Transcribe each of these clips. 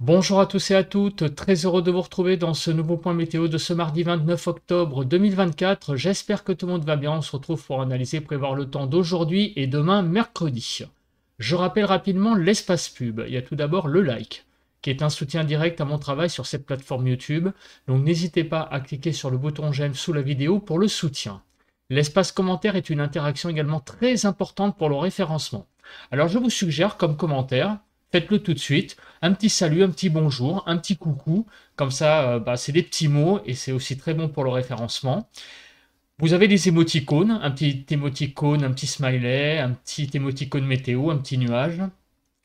Bonjour à tous et à toutes, très heureux de vous retrouver dans ce nouveau point météo de ce mardi 29 octobre 2024. J'espère que tout le monde va bien. On se retrouve pour analyser et prévoir le temps d'aujourd'hui et demain mercredi. Je rappelle rapidement l'espace pub. Il y a tout d'abord le like, qui est un soutien direct à mon travail sur cette plateforme YouTube. Donc n'hésitez pas à cliquer sur le bouton j'aime sous la vidéo pour le soutien. L'espace commentaire est une interaction également très importante pour le référencement. Alors je vous suggère comme commentaire, faites-le tout de suite, un petit salut, un petit bonjour, un petit coucou, comme ça c'est des petits mots et c'est aussi très bon pour le référencement. Vous avez des émoticônes, un petit émoticône, un petit smiley, un petit émoticône météo, un petit nuage.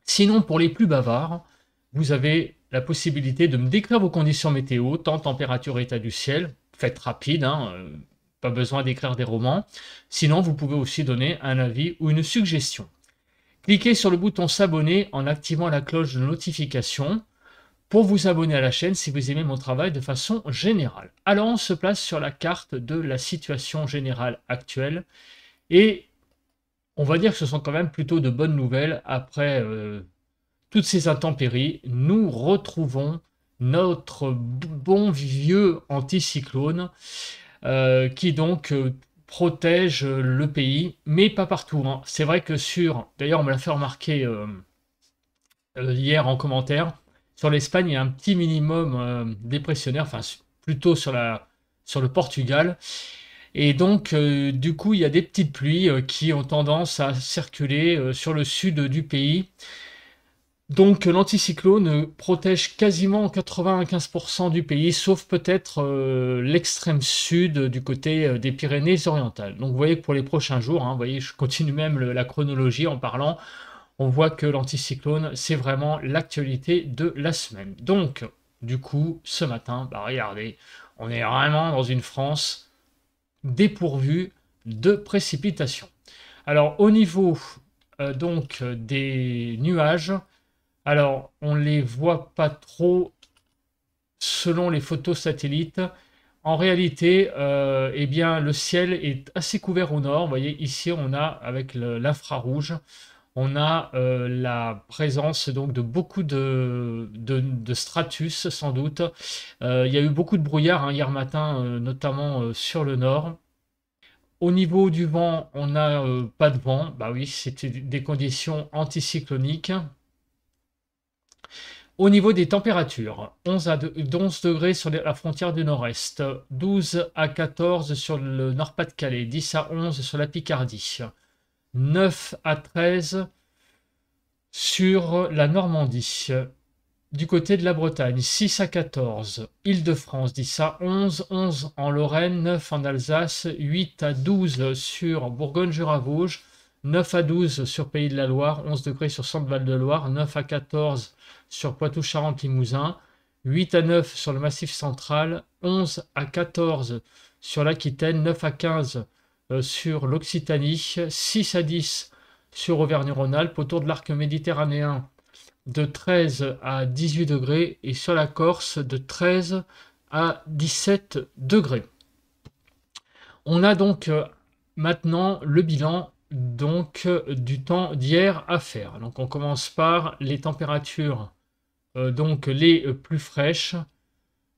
Sinon, pour les plus bavards, vous avez la possibilité de me décrire vos conditions météo, temps, température, état du ciel. Faites rapide, hein, pas besoin d'écrire des romans. Sinon, vous pouvez aussi donner un avis ou une suggestion. Cliquez sur le bouton s'abonner en activant la cloche de notification pour vous abonner à la chaîne si vous aimez mon travail de façon générale. Alors on se place sur la carte de la situation générale actuelle et on va dire que ce sont quand même plutôt de bonnes nouvelles après toutes ces intempéries. Nous retrouvons notre bon vieux anticyclone qui donc protège le pays, mais pas partout, hein. C'est vrai que d'ailleurs on me l'a fait remarquer hier en commentaire, sur l'Espagne il y a un petit minimum dépressionnaire, enfin plutôt sur le Portugal, et donc du coup il y a des petites pluies qui ont tendance à circuler sur le sud du pays. Donc l'anticyclone protège quasiment 95% du pays, sauf peut-être l'extrême sud du côté des Pyrénées-Orientales. Donc vous voyez que pour les prochains jours, hein, vous voyez, je continue même la chronologie en parlant, on voit que l'anticyclone, c'est vraiment l'actualité de la semaine. Donc, du coup, ce matin, regardez, on est vraiment dans une France dépourvue de précipitations. Alors, au niveau donc des nuages, alors on les voit pas trop selon les photos satellites. En réalité, eh bien, le ciel est assez couvert au nord. Vous voyez, ici, on a, avec l'infrarouge, on a la présence donc de beaucoup de stratus, sans doute. Il y a eu beaucoup de brouillard hein, hier matin, notamment sur le nord. Au niveau du vent, on n'a pas de vent. Bah oui, c'était des conditions anticycloniques. Au niveau des températures, 11 degrés sur la frontière du nord-est, 12 à 14 sur le Nord-Pas-de-Calais, 10 à 11 sur la Picardie, 9 à 13 sur la Normandie. Du côté de la Bretagne, 6 à 14, Île-de-France 10 à 11, 11 en Lorraine, 9 en Alsace, 8 à 12 sur Bourgogne-Jura-Vosges, 9 à 12 sur Pays de la Loire, 11 degrés sur Centre-Val-de-Loire, 9 à 14 sur Poitou-Charentes-Limousin, 8 à 9 sur le Massif central, 11 à 14 sur l'Aquitaine, 9 à 15 sur l'Occitanie, 6 à 10 sur Auvergne-Rhône-Alpes, autour de l'arc méditerranéen de 13 à 18 degrés et sur la Corse de 13 à 17 degrés. On a donc maintenant le bilan donc du temps d'hier à faire. Donc on commence par les températures donc les plus fraîches.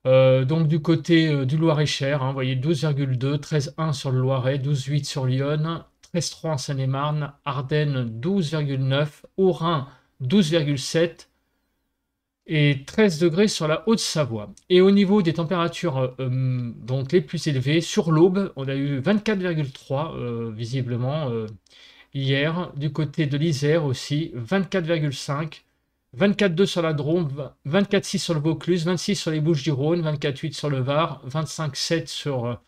Donc du côté du Loir-et-Cher, hein, vous voyez 12,2, 13,1 sur le Loiret, 12,8 sur Lyon, 13,3 en Seine-et-Marne, Ardennes 12,9, Haut-Rhin 12,7 et 13 degrés sur la Haute-Savoie. Et au niveau des températures donc les plus élevées, sur l'Aube, on a eu 24,3 visiblement hier. Du côté de l'Isère aussi, 24,5. 24,2 sur la Drôme, 24,6 sur le Vaucluse, 26 sur les Bouches-du-Rhône, 24,8 sur le Var, 25,7 sur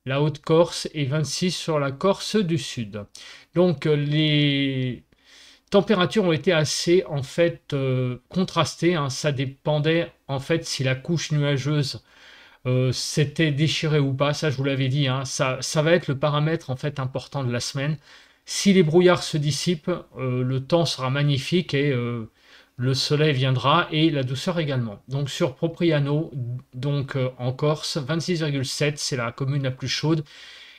la Haute-Corse et 26 sur la Corse du Sud. Donc les températures ont été assez en fait contrastées, hein. Ça dépendait en fait si la couche nuageuse s'était déchirée ou pas. Ça je vous l'avais dit, hein. Ça va être le paramètre en fait important de la semaine. Si les brouillards se dissipent, le temps sera magnifique et le soleil viendra et la douceur également. Donc sur Propriano, donc en Corse, 26,7, c'est la commune la plus chaude.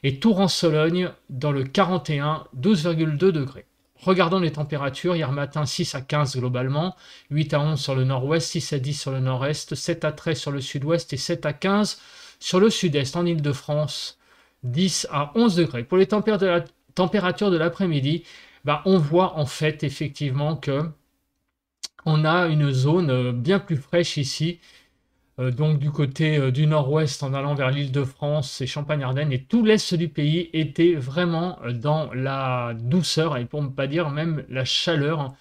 Et Tours-en-Sologne, dans le 41, 12,2 degrés. Regardons les températures. Hier matin, 6 à 15 globalement, 8 à 11 sur le nord-ouest, 6 à 10 sur le nord-est, 7 à 13 sur le sud-ouest et 7 à 15 sur le sud-est. En Île-de-France, 10 à 11 degrés. Pour les températures de l'après-midi, bah, on voit en fait effectivement que on a une zone bien plus fraîche ici. Donc du côté du nord-ouest en allant vers l'Île-de-France et Champagne-Ardenne et tout l'est du pays était vraiment dans la douceur et pour ne pas dire même la chaleur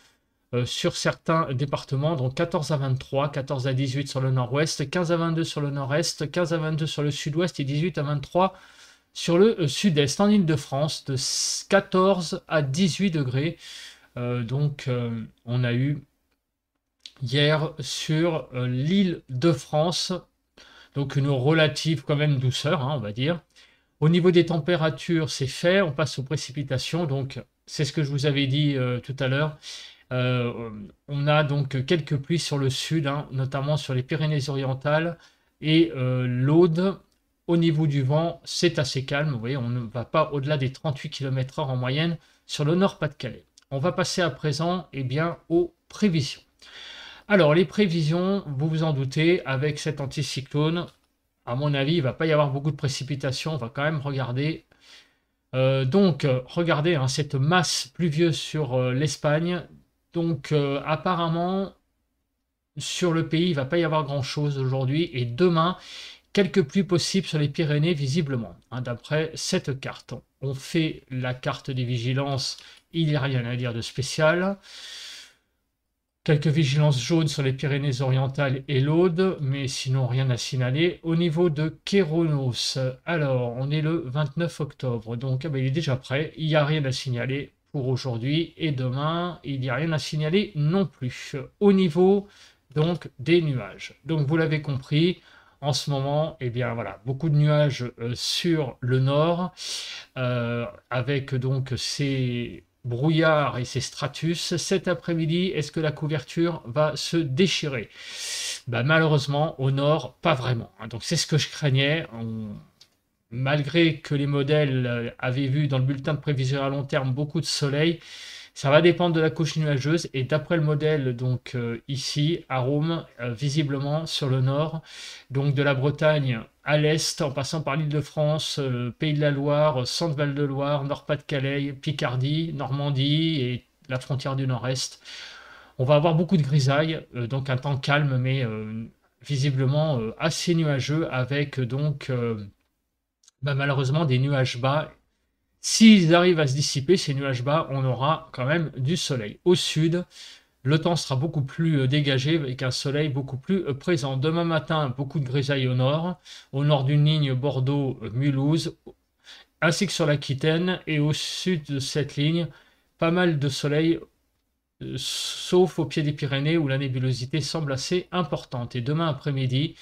sur certains départements, donc 14 à 23, 14 à 18 sur le nord-ouest, 15 à 22 sur le nord-est, 15 à 22 sur le sud-ouest et 18 à 23 sur le sud-est. En Île-de-France, de 14 à 18 degrés. On a eu hier sur l'île de France, donc une relative quand même douceur, hein, on va dire. Au niveau des températures, c'est fait, on passe aux précipitations, donc c'est ce que je vous avais dit tout à l'heure. On a donc quelques pluies sur le sud, hein, notamment sur les Pyrénées-Orientales et l'Aude. Au niveau du vent, c'est assez calme, vous voyez, on ne va pas au-delà des 38 km/h en moyenne sur le Nord-Pas-de-Calais. On va passer à présent aux prévisions. Alors, les prévisions, vous vous en doutez, avec cet anticyclone, à mon avis, il ne va pas y avoir beaucoup de précipitations. On va quand même regarder. Regardez hein, cette masse pluvieuse sur l'Espagne. Donc, apparemment, sur le pays, il ne va pas y avoir grand-chose aujourd'hui. Et demain, quelques pluies possibles sur les Pyrénées, visiblement, hein, d'après cette carte. On fait la carte des vigilances. Il n'y a rien à dire de spécial. Quelques vigilances jaunes sur les Pyrénées-Orientales et l'Aude, mais sinon rien à signaler. Au niveau de Kéronos, alors on est le 29 octobre, donc il est déjà prêt, il n'y a rien à signaler pour aujourd'hui, et demain, il n'y a rien à signaler non plus. Au niveau donc des nuages, donc vous l'avez compris, en ce moment, voilà, beaucoup de nuages sur le nord, avec donc ces brouillard et ces stratus. Cet après-midi, est-ce que la couverture va se déchirer? Malheureusement, au nord, pas vraiment. Donc c'est ce que je craignais. Malgré que les modèles avaient vu dans le bulletin de prévision à long terme beaucoup de soleil, ça va dépendre de la couche nuageuse. Et d'après le modèle, donc ici, à Rome, visiblement sur le nord, donc de la Bretagne à l'est, en passant par l'Île-de-France, Pays de la Loire, Centre-Val de Loire, Nord-Pas-de-Calais, Picardie, Normandie et la frontière du nord-est. On va avoir beaucoup de grisailles, donc un temps calme, mais visiblement assez nuageux, avec donc malheureusement des nuages bas. S'ils arrivent à se dissiper, ces nuages bas, on aura quand même du soleil. Au sud, le temps sera beaucoup plus dégagé avec un soleil beaucoup plus présent. Demain matin, beaucoup de grisailles au nord d'une ligne Bordeaux-Mulhouse, ainsi que sur l'Aquitaine. Et au sud de cette ligne, pas mal de soleil, sauf au pied des Pyrénées où la nébulosité semble assez importante. Et demain après-midi,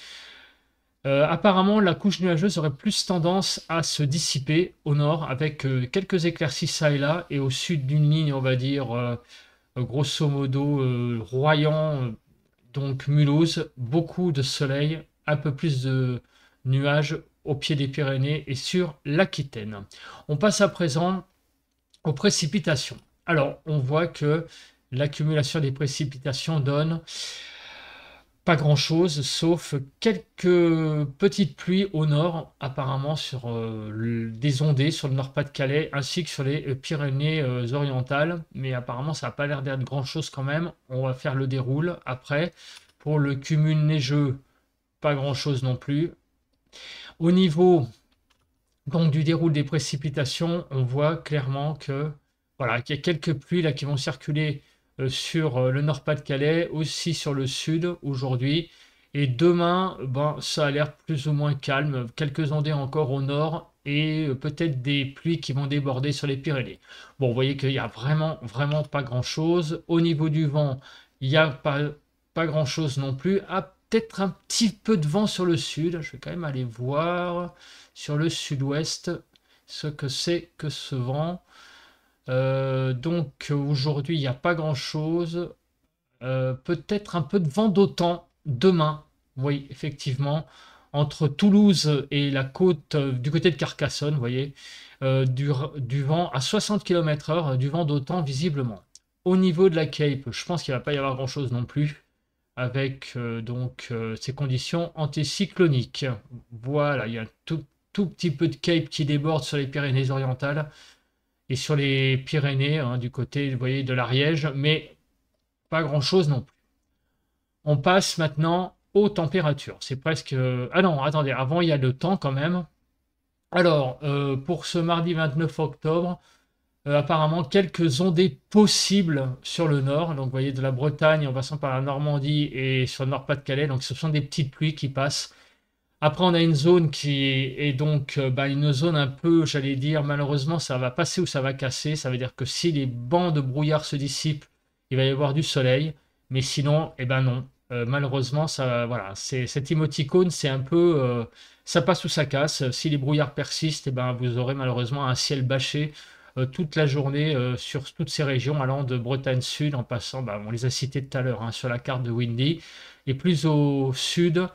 apparemment, la couche nuageuse aurait plus tendance à se dissiper au nord, avec quelques éclaircies ça et là, et au sud d'une ligne, on va dire, grosso modo, Royan, donc Mulhouse, beaucoup de soleil, un peu plus de nuages au pied des Pyrénées et sur l'Aquitaine. On passe à présent aux précipitations. Alors, on voit que l'accumulation des précipitations donne pas grand-chose, sauf quelques petites pluies au nord, apparemment sur des ondées sur le Nord-Pas-de-Calais, ainsi que sur les Pyrénées-Orientales. Mais apparemment, ça n'a pas l'air d'être grand-chose quand même. On va faire le déroule après. Pour le cumul neigeux, pas grand-chose non plus. Au niveau donc, du déroule des précipitations, on voit clairement que voilà, qu'il y a quelques pluies là qui vont circuler sur le Nord-Pas-de-Calais, aussi sur le sud aujourd'hui. Et demain, ça a l'air plus ou moins calme. Quelques ondées encore au nord et peut-être des pluies qui vont déborder sur les Pyrénées. Bon, vous voyez qu'il n'y a vraiment, vraiment pas grand-chose. Au niveau du vent, il n'y a pas grand-chose non plus. Ah, peut-être un petit peu de vent sur le sud. Je vais quand même aller voir sur le sud-ouest ce que c'est que ce vent. Donc aujourd'hui, il n'y a pas grand-chose. Peut-être un peu de vent d'autant demain. Oui, effectivement, entre Toulouse et la côte du côté de Carcassonne, vous voyez, du vent à 60 km/h, du vent d'OTAN visiblement. Au niveau de la Cape, je pense qu'il ne va pas y avoir grand-chose non plus, avec ces conditions anticycloniques. Voilà, il y a un tout petit peu de Cape qui déborde sur les Pyrénées-Orientales et sur les Pyrénées, hein, du côté, vous voyez, de l'Ariège, mais pas grand-chose non plus. On passe maintenant aux températures. C'est presque... Ah non, attendez, avant il y a le temps quand même. Alors, pour ce mardi 29 octobre, apparemment quelques ondées possibles sur le nord. Donc vous voyez, de la Bretagne en passant par la Normandie et sur le Nord-Pas-de-Calais. Donc ce sont des petites pluies qui passent. Après, on a une zone qui est donc une zone un peu, j'allais dire, malheureusement, ça va passer ou ça va casser. Ça veut dire que si les bancs de brouillard se dissipent, il va y avoir du soleil. Mais sinon, eh ben non. Malheureusement, ça, voilà, cet émoticône, c'est un peu, ça passe ou ça casse. Si les brouillards persistent, eh ben, vous aurez malheureusement un ciel bâché toute la journée sur toutes ces régions, allant de Bretagne Sud en passant, on les a cités tout à l'heure, hein, sur la carte de Windy, et plus au sud,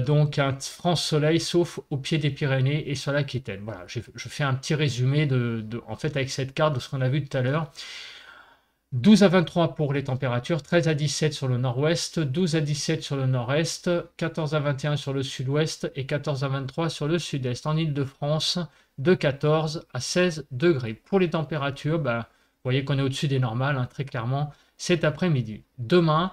donc un franc soleil, sauf au pied des Pyrénées et sur l'Aquitaine. Voilà, je fais un petit résumé en fait, avec cette carte de ce qu'on a vu tout à l'heure. 12 à 23 pour les températures, 13 à 17 sur le nord-ouest, 12 à 17 sur le nord-est, 14 à 21 sur le sud-ouest et 14 à 23 sur le sud-est. En Île-de-France, de 14 à 16 degrés. Pour les températures, vous voyez qu'on est au-dessus des normales, hein, très clairement, cet après-midi. Demain,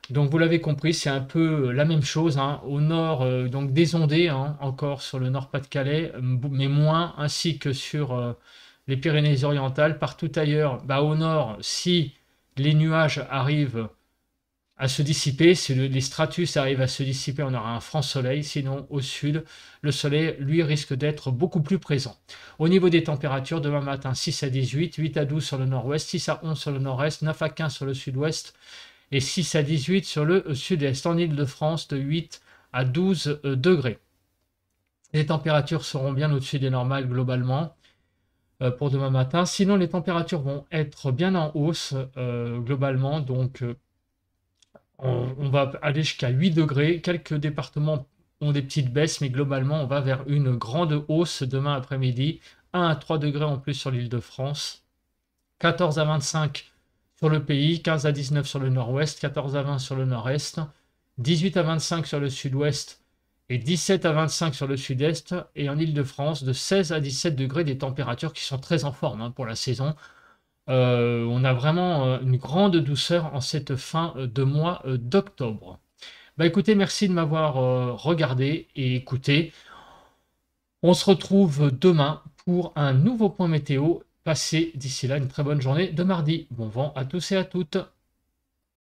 donc vous l'avez compris, c'est un peu la même chose, hein, au nord, donc des ondées, hein, encore sur le Nord-Pas-de-Calais, mais moins, ainsi que sur les Pyrénées-Orientales. Partout ailleurs, au nord, si les nuages arrivent à se dissiper, si les stratus arrivent à se dissiper, on aura un franc soleil. Sinon, au sud, le soleil, lui, risque d'être beaucoup plus présent. Au niveau des températures, demain matin, 6 à 18, 8 à 12 sur le nord-ouest, 6 à 11 sur le nord-est, 9 à 15 sur le sud-ouest et 6 à 18 sur le sud-est. En Île-de-France, de 8 à 12 degrés. Les températures seront bien au-dessus des normales globalement pour demain matin. Sinon, les températures vont être bien en hausse globalement. Donc, on va aller jusqu'à 8 degrés. Quelques départements ont des petites baisses, mais globalement, on va vers une grande hausse demain après-midi. 1 à 3 degrés en plus sur l'Île-de-France. 14 à 25 sur le pays, 15 à 19 sur le nord-ouest, 14 à 20 sur le nord-est, 18 à 25 sur le sud-ouest et 17 à 25 sur le sud-est. Et en Île-de-France, de 16 à 17 degrés, des températures qui sont très en forme, hein, pour la saison. On a vraiment une grande douceur en cette fin de mois d'octobre. Écoutez, merci de m'avoir regardé et écouté. On se retrouve demain pour un nouveau point météo. Passez d'ici là une très bonne journée de mardi. Bon vent à tous et à toutes.